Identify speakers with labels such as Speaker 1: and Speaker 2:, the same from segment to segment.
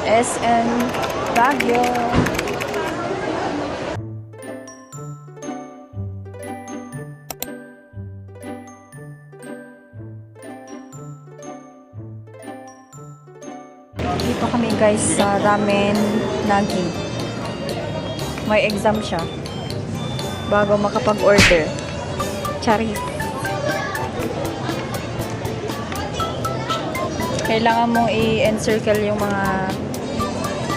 Speaker 1: SM Baguio. Dito kami guys sa Ramen Nagi. May exam siya bago makapag-order. Charis. Kailangan mong i-encircle yung mga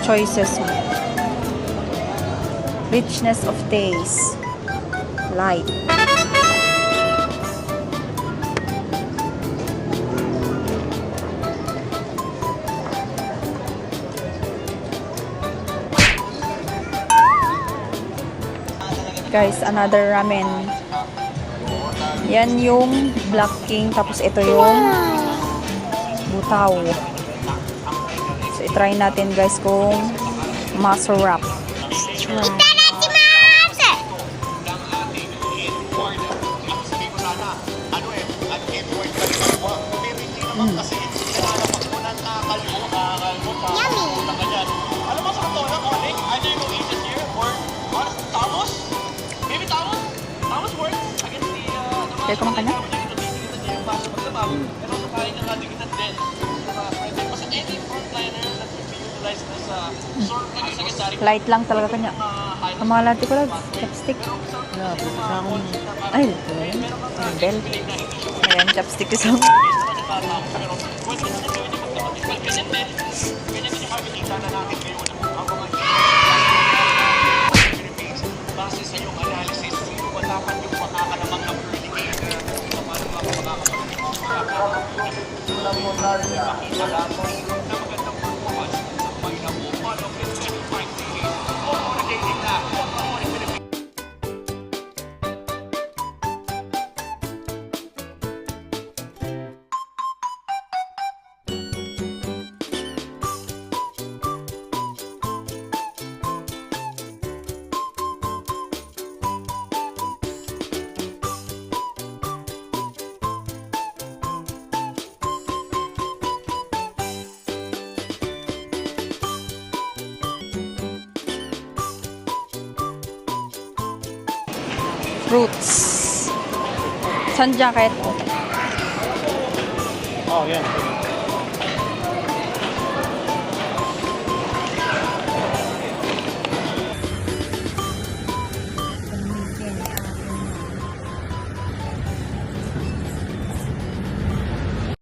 Speaker 1: choices mo. Richness of taste. Light. Guys, another ramen. Yan yung Black King. Tapos ito yung butaw. So, i-try natin guys kung masarap. Kaya ko ka na? Light lang talaga kanya. Ang mga lati ko lang, chopstick. Ay, bell. Ayan, chopstick isang. Base sa iyong analysis, sino ba dapat yung makakanamang ng fruits. Saan jacket?
Speaker 2: Oh, yan.